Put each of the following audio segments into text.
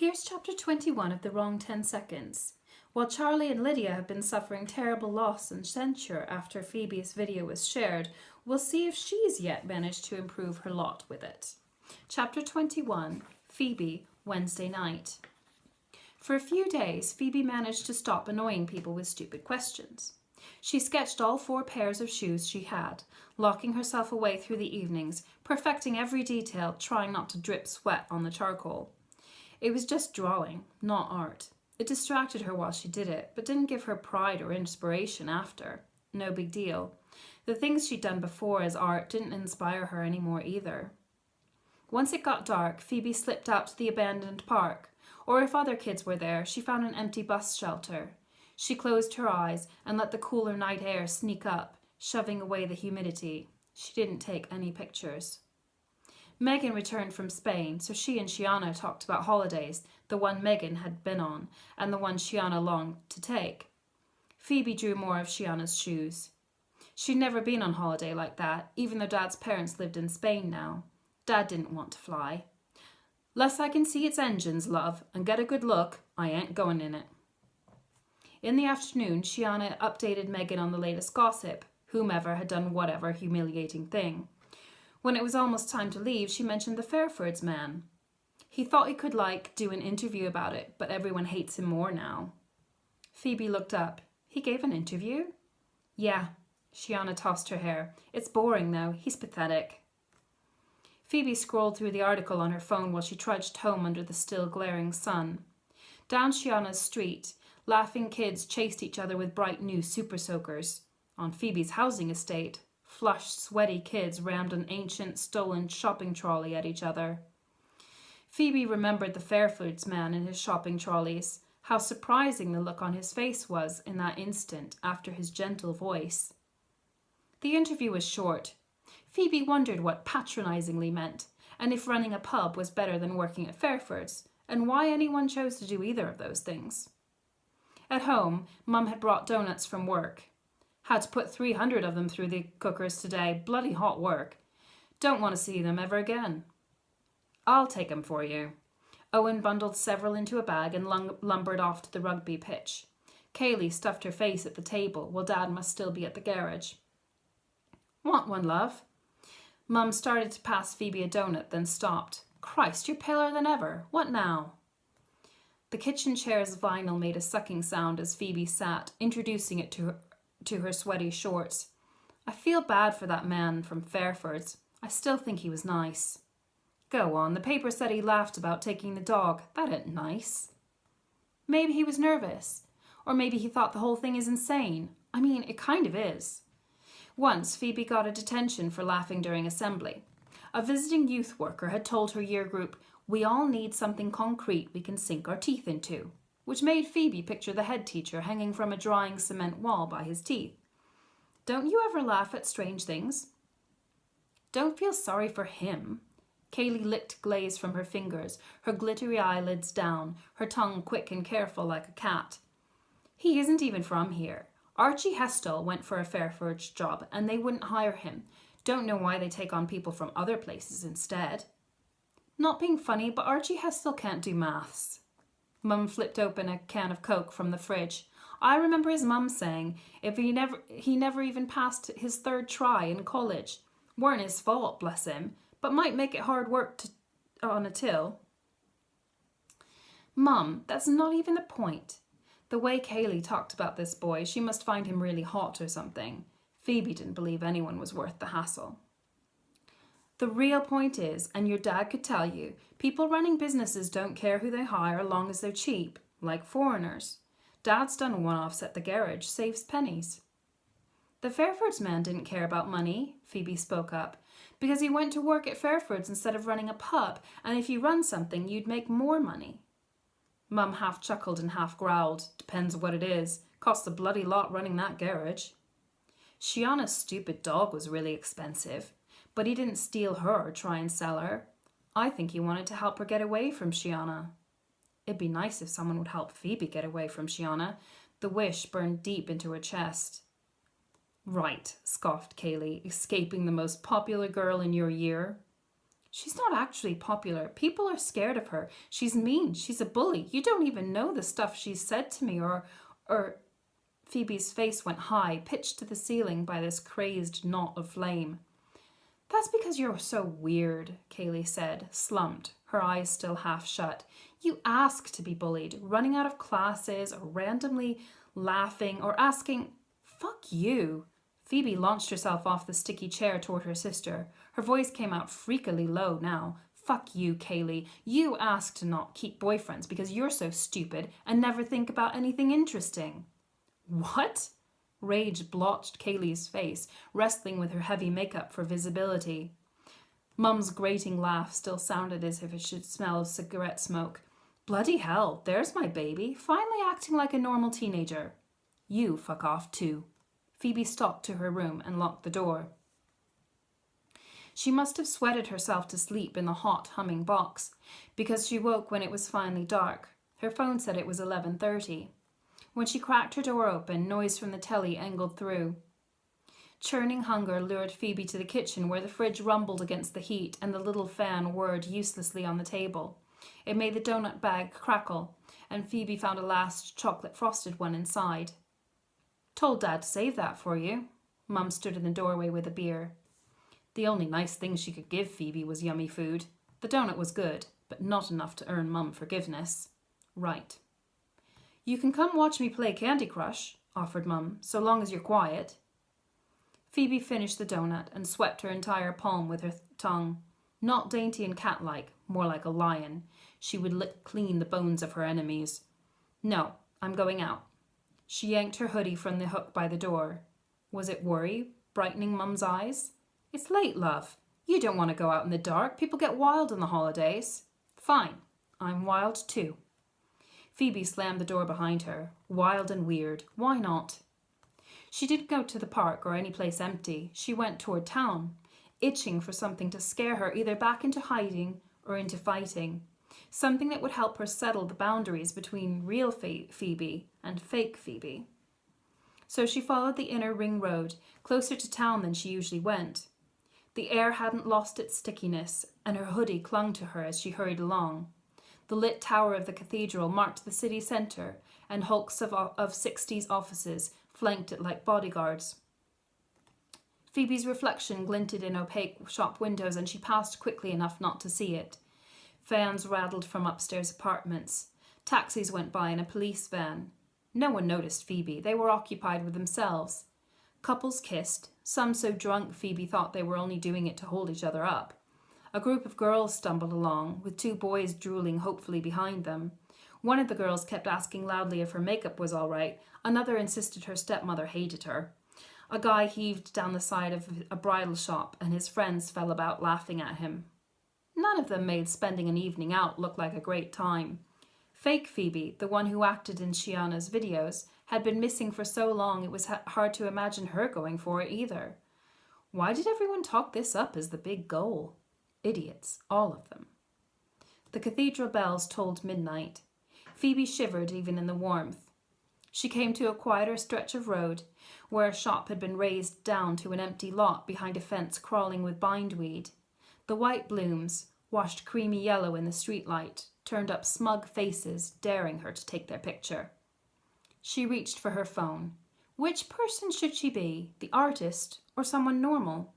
Here's chapter 21 of The Wrong 10 Seconds. While Charlie and Lydia have been suffering terrible loss and censure after Phoebe's video was shared, we'll see if she's yet managed to improve her lot with it. Chapter 21, Phoebe, Wednesday night. For a few days, Phoebe managed to stop annoying people with stupid questions. She sketched all 4 pairs of shoes she had, locking herself away through the evenings, perfecting every detail, trying not to drip sweat on the charcoal. It was just drawing, not art. It distracted her while she did it, but didn't give her pride or inspiration after. No big deal. The things she'd done before as art didn't inspire her anymore either. Once it got dark, Phoebe slipped out to the abandoned park, or if other kids were there, she found an empty bus shelter. She closed her eyes and let the cooler night air sneak up, shoving away the humidity. She didn't take any pictures. Megan returned from Spain, so she and Shiana talked about holidays, the one Megan had been on, and the one Shiana longed to take. Phoebe drew more of Shiana's shoes. She'd never been on holiday like that, even though Dad's parents lived in Spain now. Dad didn't want to fly. "'Less I can see its engines, love, and get a good look, I ain't going in it." In the afternoon, Shiana updated Megan on the latest gossip, whomever had done whatever humiliating thing. When it was almost time to leave, she mentioned the Fairfords man. He thought he could, do an interview about it, but everyone hates him more now. Phoebe looked up. "He gave an interview?" "Yeah." Shiana tossed her hair. "It's boring, though. He's pathetic." Phoebe scrolled through the article on her phone while she trudged home under the still glaring sun. Down Shiana's street, laughing kids chased each other with bright new super soakers. On Phoebe's housing estate, flushed, sweaty kids rammed an ancient, stolen shopping trolley at each other. Phoebe remembered the Fairfords man and his shopping trolleys. How surprising the look on his face was in that instant after his gentle voice. The interview was short. Phoebe wondered what patronizingly meant, and if running a pub was better than working at Fairfords, and why anyone chose to do either of those things. At home, Mum had brought donuts from work. Had to put 300 of them through the cookers today. Bloody hot work. Don't want to see them ever again. "I'll take 'em for you." Owen bundled several into a bag and lumbered off to the rugby pitch. Kaylee stuffed her face at the table while Dad must still be at the garage. "Want one, love?" Mum started to pass Phoebe a donut, then stopped. "Christ, you're paler than ever. What now?" The kitchen chair's vinyl made a sucking sound as Phoebe sat, introducing it to her sweaty shorts. "I feel bad for that man from Fairfords. I still think he was nice." "Go on, the paper said he laughed about taking the dog. That ain't nice." "Maybe he was nervous. Or maybe he thought the whole thing is insane. I mean, it kind of is." Once, Phoebe got a detention for laughing during assembly. A visiting youth worker had told her year group, "We all need something concrete we can sink our teeth into," which made Phoebe picture the head teacher hanging from a drying cement wall by his teeth. "Don't you ever laugh at strange things?" "Don't feel sorry for him." Kaylee licked glaze from her fingers, her glittery eyelids down, her tongue quick and careful like a cat. "He isn't even from here. Archie Hestel went for a Fairfords job and they wouldn't hire him. Don't know why they take on people from other places instead." "Not being funny, but Archie Hestel can't do maths." Mum flipped open a can of Coke from the fridge. "I remember his mum saying if he never even passed his 3rd try in college. Weren't his fault, bless him, but might make it hard work on a till." "Mum, that's not even the point." The way Kaylee talked about this boy, she must find him really hot or something. Phoebe didn't believe anyone was worth the hassle. "The real point is, and your dad could tell you, people running businesses don't care who they hire as long as they're cheap, like foreigners. Dad's done one-offs at the garage, saves pennies." "The Fairfords man didn't care about money," Phoebe spoke up, "because he went to work at Fairfords instead of running a pub, and if you run something, you'd make more money." Mum half chuckled and half growled. "Depends what it is. Costs a bloody lot running that garage." Shiana's stupid dog was really expensive, but he didn't steal her or try and sell her. I think he wanted to help her get away from Shiana. It'd be nice if someone would help Phoebe get away from Shiana. The wish burned deep into her chest. "Right," scoffed Kaylee, "escaping the most popular girl in your year." She's not actually popular. People are scared of her. She's mean. She's a bully. You don't even know the stuff she's said to me or Phoebe's face went high, pitched to the ceiling by this crazed knot of flame. That's because you're so weird, Kaylee said, slumped, her eyes still half shut. You ask to be bullied, running out of classes or randomly laughing or asking, fuck you. Phoebe launched herself off the sticky chair toward her sister. Her voice came out freakily low now. Fuck you, Kaylee. You ask to not keep boyfriends because you're so stupid and never think about anything interesting. What? Rage blotched Kaylee's face, wrestling with her heavy makeup for visibility. Mum's grating laugh still sounded as if it should smell of cigarette smoke. Bloody hell, there's my baby, finally acting like a normal teenager. You fuck off too. Phoebe stalked to her room and locked the door. She must have sweated herself to sleep in the hot, humming box, because she woke when it was finally dark. Her phone said it was 11:30. When she cracked her door open, noise from the telly angled through. Churning hunger lured Phoebe to the kitchen, where the fridge rumbled against the heat and the little fan whirred uselessly on the table. It made the donut bag crackle, and Phoebe found a last chocolate frosted one inside. Told Dad to save that for you. Mum stood in the doorway with a beer. The only nice thing she could give Phoebe was yummy food. The donut was good, but not enough to earn Mum forgiveness. Right. You can come watch me play Candy Crush, offered Mum, so long as you're quiet. Phoebe finished the donut and swept her entire palm with her tongue. Not dainty and cat-like, more like a lion. She would lick clean the bones of her enemies. No, I'm going out. She yanked her hoodie from the hook by the door. Was it worry, brightening Mum's eyes? It's late, love. You don't want to go out in the dark. People get wild on the holidays. Fine. I'm wild too. Phoebe slammed the door behind her. Wild and weird. Why not? She didn't go to the park or any place empty. She went toward town, itching for something to scare her either back into hiding or into fighting. Something that would help her settle the boundaries between real Phoebe and fake Phoebe. So she followed the inner ring road, closer to town than she usually went. The air hadn't lost its stickiness, and her hoodie clung to her as she hurried along. The lit tower of the cathedral marked the city centre, and hulks of 60s offices flanked it like bodyguards. Phoebe's reflection glinted in opaque shop windows, and she passed quickly enough not to see it. Fans rattled from upstairs apartments. Taxis went by in a police van. No one noticed Phoebe. They were occupied with themselves. Couples kissed, some so drunk Phoebe thought they were only doing it to hold each other up. A group of girls stumbled along, with two boys drooling hopefully behind them. One of the girls kept asking loudly if her makeup was all right. Another insisted her stepmother hated her. A guy heaved down the side of a bridal shop, and his friends fell about laughing at him. None of them made spending an evening out look like a great time. Fake Phoebe, the one who acted in Shiana's videos, had been missing for so long it was hard to imagine her going for it either. Why did everyone talk this up as the big goal? Idiots, all of them. The cathedral bells tolled midnight. Phoebe shivered even in the warmth. She came to a quieter stretch of road, where a shop had been razed down to an empty lot behind a fence crawling with bindweed. The white blooms, washed creamy yellow in the streetlight, turned up smug faces, daring her to take their picture. She reached for her phone. Which person should she be, the artist or someone normal?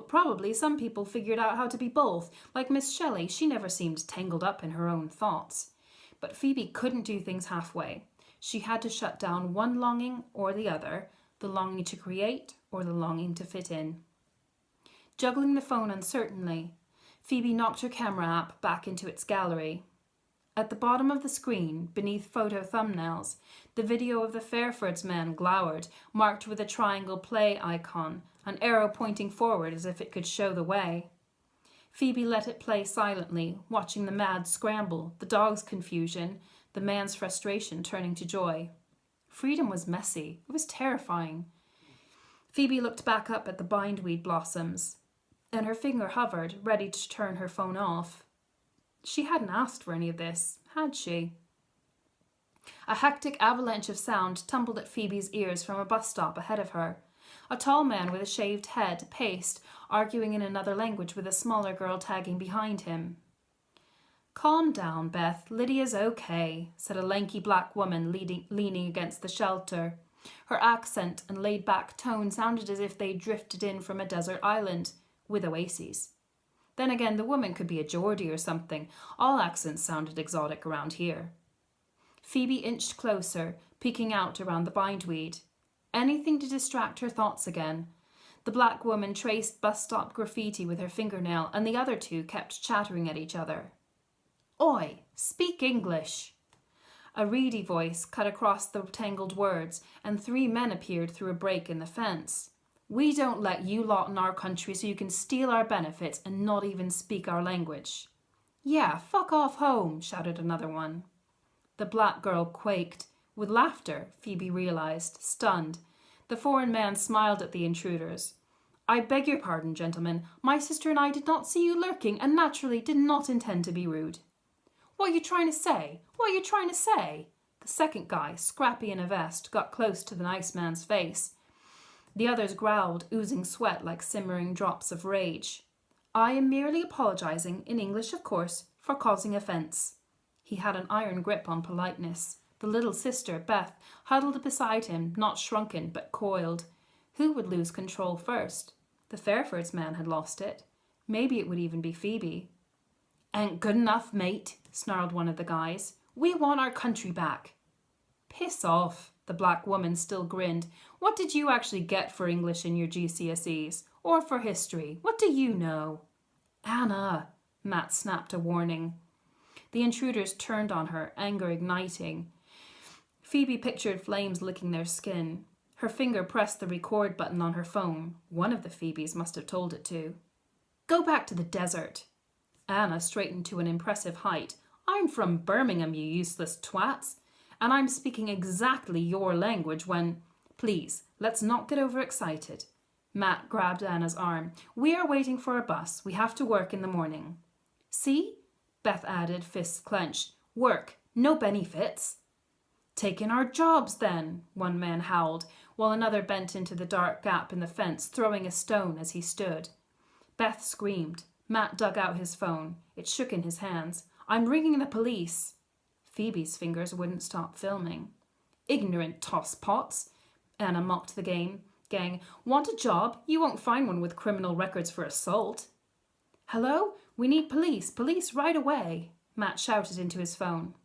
Probably some people figured out how to be both. Like Miss Shelley, she never seemed tangled up in her own thoughts. But Phoebe couldn't do things halfway. She had to shut down one longing or the other, the longing to create or the longing to fit in. Juggling the phone uncertainly, Phoebe knocked her camera app back into its gallery. At the bottom of the screen, beneath photo thumbnails, the video of the Fairfords man glowered, marked with a triangle play icon, an arrow pointing forward as if it could show the way. Phoebe let it play silently, watching the mad scramble, the dog's confusion, the man's frustration turning to joy. Freedom was messy. It was terrifying. Phoebe looked back up at the bindweed blossoms, and her finger hovered, ready to turn her phone off. She hadn't asked for any of this, had she? A hectic avalanche of sound tumbled at Phoebe's ears from a bus stop ahead of her. A tall man with a shaved head paced, arguing in another language with a smaller girl tagging behind him. "Calm down, Beth. Lydia's okay," said a lanky black woman leaning against the shelter. Her accent and laid-back tone sounded as if they'd drifted in from a desert island, with oases. Then again, the woman could be a Geordie or something. All accents sounded exotic around here. Phoebe inched closer, peeking out around the bindweed. Anything to distract her thoughts again. The black woman traced bus stop graffiti with her fingernail, and the other two kept chattering at each other. "Oi, speak English!" A reedy voice cut across the tangled words, and 3 men appeared through a break in the fence. "We don't let you lot in our country so you can steal our benefits and not even speak our language." "Yeah, fuck off home," shouted another one. The black girl quaked. With laughter, Phoebe realized, stunned. The foreign man smiled at the intruders. "I beg your pardon, gentlemen. My sister and I did not see you lurking and naturally did not intend to be rude." "What are you trying to say? What are you trying to say?" The second guy, scrappy in a vest, got close to the nice man's face. The others growled, oozing sweat like simmering drops of rage. "I am merely apologizing, in English of course, for causing offence." He had an iron grip on politeness. The little sister, Beth, huddled beside him, not shrunken but coiled. Who would lose control first? The Fairfords man had lost it. Maybe it would even be Phoebe. "Ain't good enough, mate," snarled one of the guys. "We want our country back." "Piss off," the black woman still grinned. "What did you actually get for English in your GCSEs? Or for history? What do you know?" "Anna," Matt snapped a warning. The intruders turned on her, anger igniting. Phoebe pictured flames licking their skin. Her finger pressed the record button on her phone. One of the Phoebes must have told it to. "Go back to the desert." Anna straightened to an impressive height. "I'm from Birmingham, you useless twats. And I'm speaking exactly your language when—" "Please, let's not get overexcited." Matt grabbed Anna's arm. "We are waiting for a bus. We have to work in the morning." "See?" Beth added, fists clenched. "Work, no benefits." "Taking our jobs, then," one man howled, while another bent into the dark gap in the fence, throwing a stone as he stood. Beth screamed. Matt dug out his phone. It shook in his hands. "I'm ringing the police." Phoebe's fingers wouldn't stop filming. "Ignorant tosspots," Anna mocked the gang. "Want a job? You won't find one with criminal records for assault." "Hello? We need police. Police right away," Matt shouted into his phone.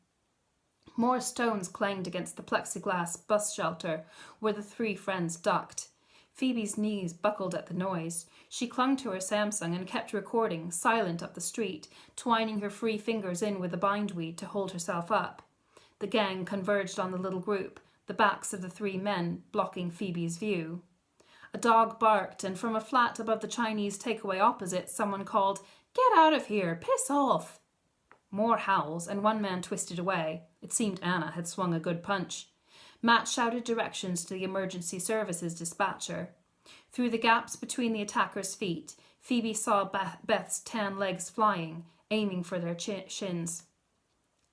More stones clanged against the plexiglass bus shelter where the 3 friends ducked. Phoebe's knees buckled at the noise. She clung to her Samsung and kept recording, silent up the street, twining her free fingers in with the bindweed to hold herself up. The gang converged on the little group, the backs of the 3 men blocking Phoebe's view. A dog barked, and from a flat above the Chinese takeaway opposite, someone called, "Get out of here! Piss off!" More howls, and one man twisted away. It seemed Anna had swung a good punch. Matt shouted directions to the emergency services dispatcher. Through the gaps between the attackers' feet, Phoebe saw Beth's tan legs flying, aiming for their shins.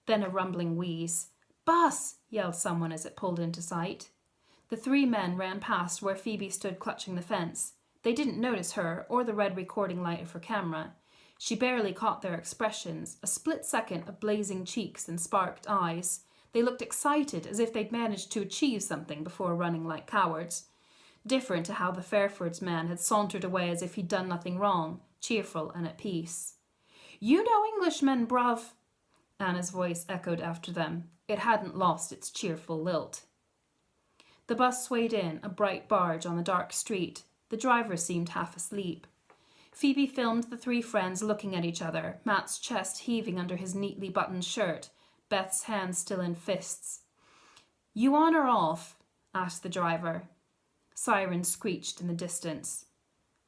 Then a rumbling wheeze. "Bus!" yelled someone as it pulled into sight. The 3 men ran past where Phoebe stood clutching the fence. They didn't notice her or the red recording light of her camera. She barely caught their expressions, a split second of blazing cheeks and sparked eyes. They looked excited, as if they'd managed to achieve something before running like cowards. Different to how the Fairfords man had sauntered away as if he'd done nothing wrong, cheerful and at peace. "You know Englishmen, bruv!" Anna's voice echoed after them. It hadn't lost its cheerful lilt. The bus swayed in, a bright barge on the dark street. The driver seemed half asleep. Phoebe filmed the 3 friends looking at each other, Matt's chest heaving under his neatly buttoned shirt, Beth's hands still in fists. "You on or off?" asked the driver. Sirens screeched in the distance.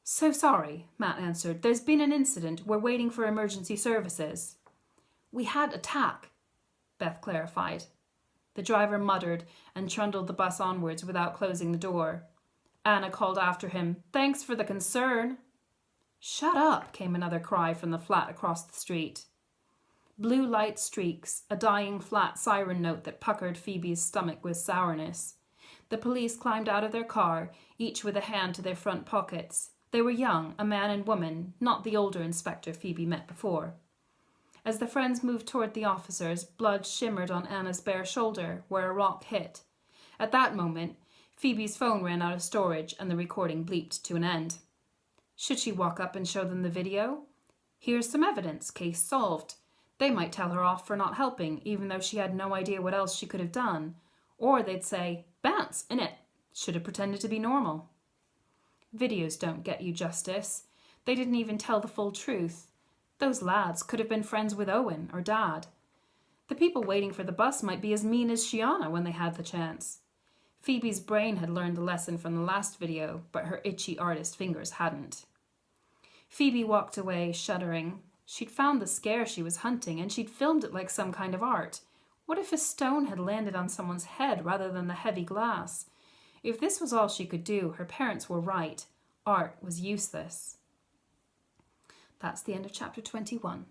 "So sorry," Matt answered. "There's been an incident. We're waiting for emergency services." "We had attack," Beth clarified. The driver muttered and trundled the bus onwards without closing the door. Anna called after him, "Thanks for the concern." "Shut up," came another cry from the flat across the street. Blue light streaks, a dying flat siren note that puckered Phoebe's stomach with sourness. The police climbed out of their car, each with a hand to their front pockets. They were young, a man and woman, not the older inspector Phoebe met before. As the friends moved toward the officers, blood shimmered on Anna's bare shoulder, where a rock hit. At that moment, Phoebe's phone ran out of storage and the recording bleeped to an end. Should she walk up and show them the video? Here's some evidence, case solved. They might tell her off for not helping, even though she had no idea what else she could have done. Or they'd say, "Bants, innit? Should have pretended to be normal." Videos don't get you justice. They didn't even tell the full truth. Those lads could have been friends with Owen or Dad. The people waiting for the bus might be as mean as Shiana when they had the chance. Phoebe's brain had learned the lesson from the last video, but her itchy artist fingers hadn't. Phoebe walked away, shuddering. She'd found the scare she was hunting, and she'd filmed it like some kind of art. What if a stone had landed on someone's head rather than the heavy glass? If this was all she could do, her parents were right. Art was useless. That's the end of chapter 21.